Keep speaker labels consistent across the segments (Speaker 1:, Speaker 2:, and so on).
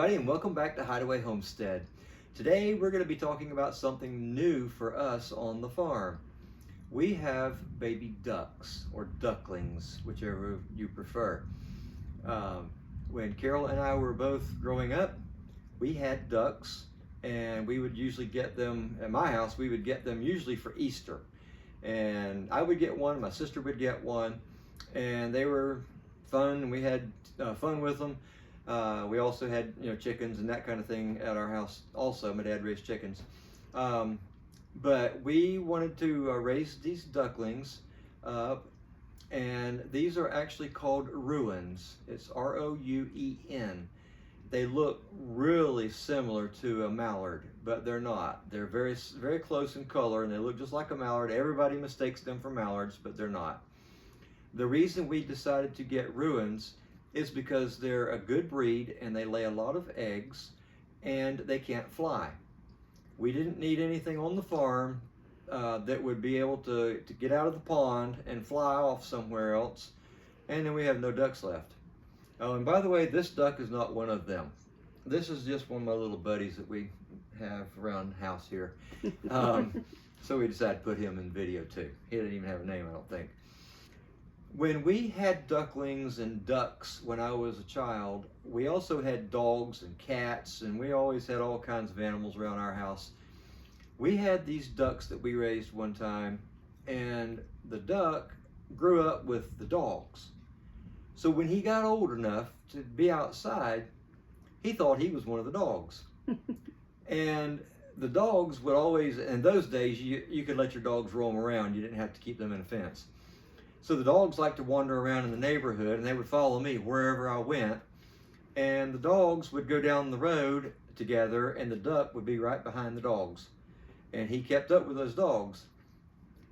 Speaker 1: everybody, and welcome back to Hideaway Homestead. Today we're going to be talking about something new for us on the farm. We have baby ducks, or ducklings, whichever you prefer. When Carol and I were both growing up, we had ducks, and we would usually get them, at my house, we would get them usually for Easter. And I would get one, my sister would get one, and they were fun, and we had fun with them. We also had, chickens and that kind of thing at our house also. My dad raised chickens. But we wanted to raise these ducklings up, and these are actually called Rouens. It's R-O-U-E-N. They look really similar to a mallard, but they're not. They're very, very close in color, and they look just like a mallard. Everybody mistakes them for mallards, but they're not. The reason we decided to get Rouens is because they're a good breed and they lay a lot of eggs and they can't fly. We didn't need anything on the farm that would be able to get out of the pond and fly off somewhere else, and then we have no ducks left. Oh, and by the way, this duck is not one of them. This is just one of my little buddies that we have around the house here. So we decided to put him in video too. He didn't even have a name, I don't think. When we had ducklings and ducks when I was a child, we also had dogs and cats, and we always had all kinds of animals around our house. We had these ducks that we raised one time, and the duck grew up with the dogs. So when he got old enough to be outside, he thought he was one of the dogs. And the dogs would always, in those days, you could let your dogs roam around. You didn't have to keep them in a fence. So the dogs liked to wander around in the neighborhood, and they would follow me wherever I went. And the dogs would go down the road together, and the duck would be right behind the dogs. And he kept up with those dogs.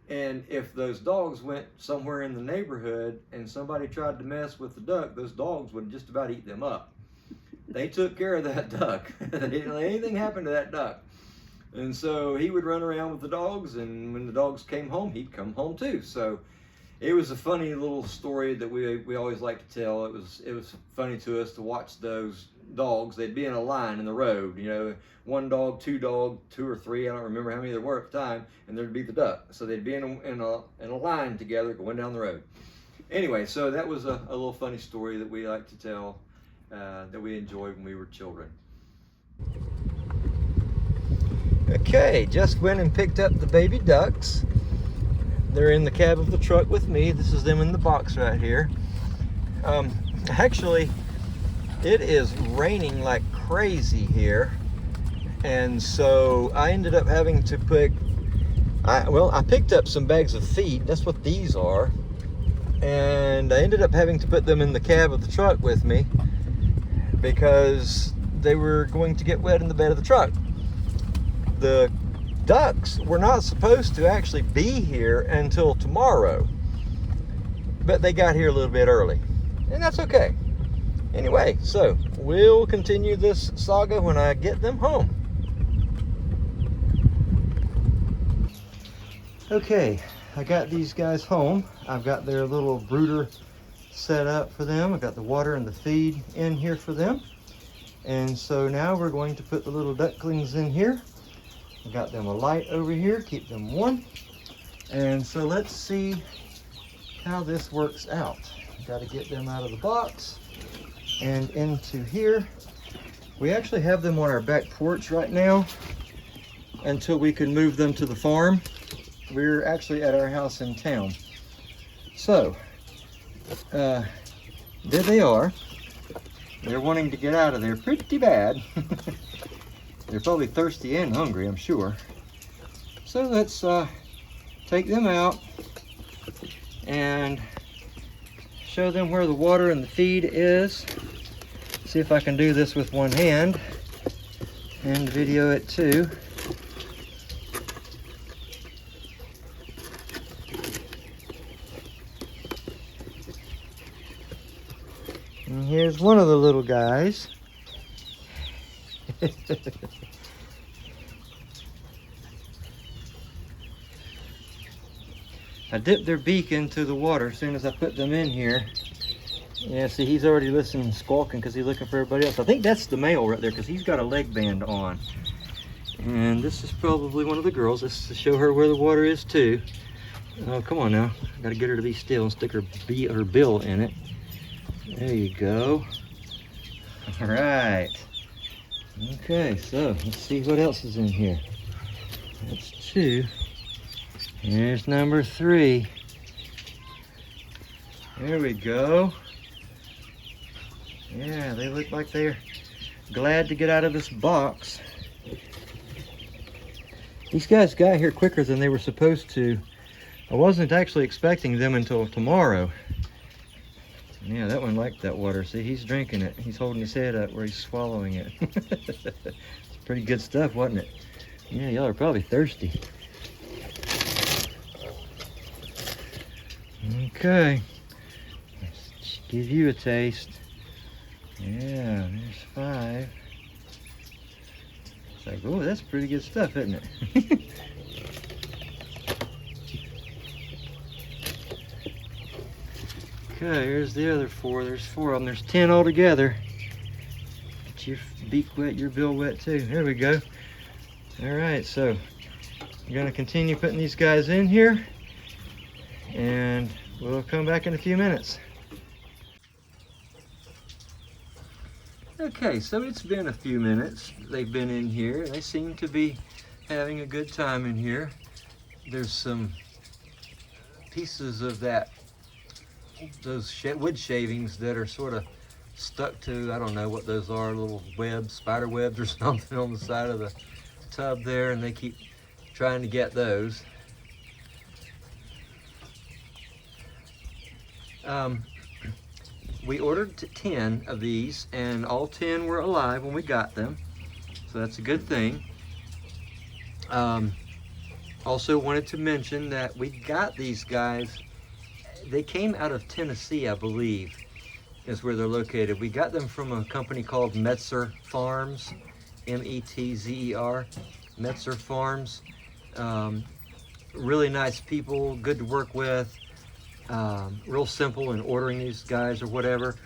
Speaker 1: And if those dogs went somewhere in the neighborhood and somebody tried to mess with the duck, those dogs would just about eat them up. They took care of that duck. They didn't let anything happen to that duck. And so he would run around with the dogs, and when the dogs came home, he'd come home too. So it was a funny little story that we always like to tell. It was funny to us to watch those dogs. They'd be in a line in the road, one dog, two or three, I don't remember how many there were at the time, and there'd be the duck. So they'd be in a line together going down the road. Anyway, so that was a little funny story that we like to tell, that we enjoyed when we were children. Okay, just went and picked up the baby ducks. They're in the cab of the truck with me. This is them in the box right here. Actually, it is raining like crazy here. And so I ended up having to I picked up some bags of feed. That's what these are. And I ended up having to put them in the cab of the truck with me because they were going to get wet in the bed of the truck. The ducks were not supposed to actually be here until tomorrow, but they got here a little bit early, and that's okay. Anyway, so we'll continue this saga when I get them home. Okay, I got these guys home. I've got their little brooder set up for them. I got the water and the feed in here for them, and so now we're going to put the little ducklings in here. I got them a light over here, keep them warm. And so let's see how this works out. Got to get them out of the box and into here. We actually have them on our back porch right now until we can move them to the farm. We're actually at our house in town. So, there they are. They're wanting to get out of there pretty bad. They're probably thirsty and hungry, I'm sure. So let's take them out and show them where the water and the feed is. See if I can do this with one hand and video it too. And here's one of the little guys. I dipped their beak into the water as soon as I put them in here, Yeah, see, he's already listening, squawking because he's looking for everybody else. I think that's the male right there because he's got a leg band on. And this is probably one of the girls. This is to show her where the water is too. Oh, come on now. Got to get her to be still and stick her bill in it. There you go. All right. Okay, so let's see what else is in here. That's 2. Here's number 3. There we go. Yeah, they look like they're glad to get out of this box. These guys got here quicker than they were supposed to. I wasn't actually expecting them until tomorrow. Yeah, that one liked that water. See, he's drinking it. He's holding his head up where he's swallowing it. It's pretty good stuff, wasn't it? Yeah, y'all are probably thirsty. Okay. Let's give you a taste. Yeah, there's 5. It's like, oh, that's pretty good stuff, isn't it? Okay, here's the other 4. There's 4 of them. There's 10 altogether. Get your beak wet, your bill wet too. There we go. All right, so I'm gonna continue putting these guys in here, and we'll come back in a few minutes. Okay, so it's been a few minutes. They've been in here. They seem to be having a good time in here. There's some pieces of those wood shavings that are sort of stuck to, I don't know what those are, little webs, spider webs or something on the side of the tub there, and they keep trying to get those. We ordered 10 of these, and all 10 were alive when we got them, so that's a good thing. Also wanted to mention that we got these guys, they came out of Tennessee, I believe, is where they're located. We got them from a company called Metzer Farms, M-E-T-Z-E-R, Metzer Farms. Really nice people, good to work with. Real simple in ordering these guys or whatever.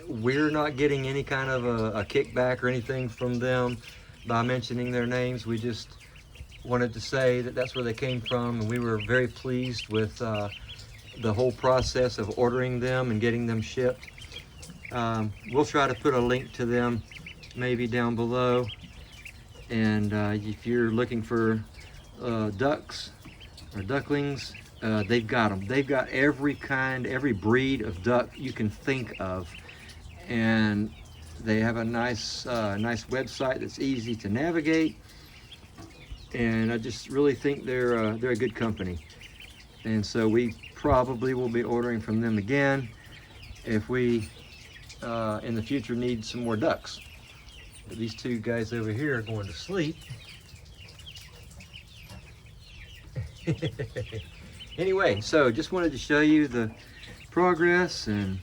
Speaker 1: We're not getting any kind of a kickback or anything from them by mentioning their names. We just wanted to say that that's where they came from, and we were very pleased with the whole process of ordering them and getting them shipped. We'll try to put a link to them maybe down below, and if you're looking for ducks or ducklings, they've got them. They've got every kind, every breed of duck you can think of, and they have a nice website that's easy to navigate, and I just really think they're a good company. And so we probably will be ordering from them again if we in the future need some more ducks. But these 2 guys over here are going to sleep. Anyway, so just wanted to show you the progress, and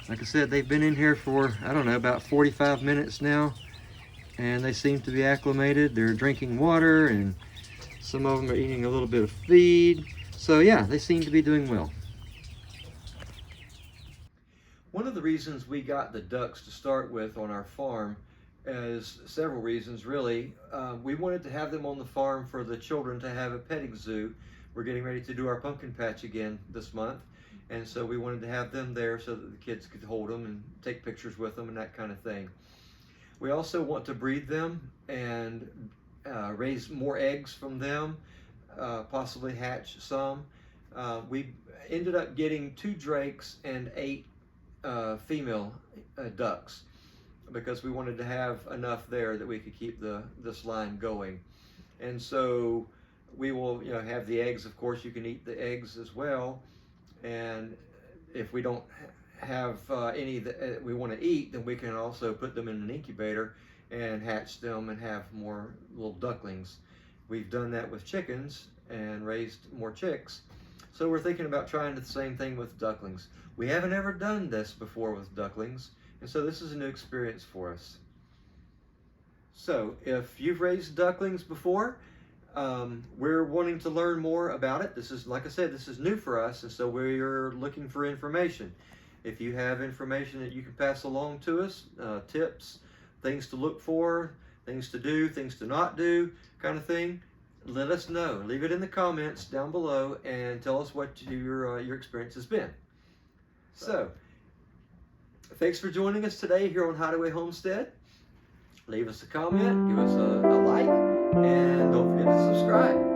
Speaker 1: like I said, they've been in here for, I don't know, about 45 minutes now, and they seem to be acclimated. They're drinking water, and some of them are eating a little bit of feed. So yeah, they seem to be doing well. One of the reasons we got the ducks to start with on our farm is several reasons, really. We wanted to have them on the farm for the children to have a petting zoo. We're getting ready to do our pumpkin patch again this month, and so we wanted to have them there so that the kids could hold them and take pictures with them and that kind of thing. We also want to breed them and raise more eggs from them, possibly hatch some. We ended up getting 2 drakes and 8 female ducks, because we wanted to have enough there that we could keep this line going. And so we will, have the eggs. Of course, you can eat the eggs as well. And if we don't have any that we want to eat, then we can also put them in an incubator and hatch them and have more little ducklings. We've done that with chickens and raised more chicks. So we're thinking about trying the same thing with ducklings. We haven't ever done this before with ducklings, and so this is a new experience for us. So if you've raised ducklings before, We're wanting to learn more about it. This is, like I said, this is new for us, and so we're looking for information. If you have information that you can pass along to us, tips, things to look for, things to do, things to not do, kind of thing, let us know. Leave it in the comments down below and tell us what your experience has been. So, thanks for joining us today here on Hideaway Homestead. Leave us a comment, give us a like, and don't forget to subscribe.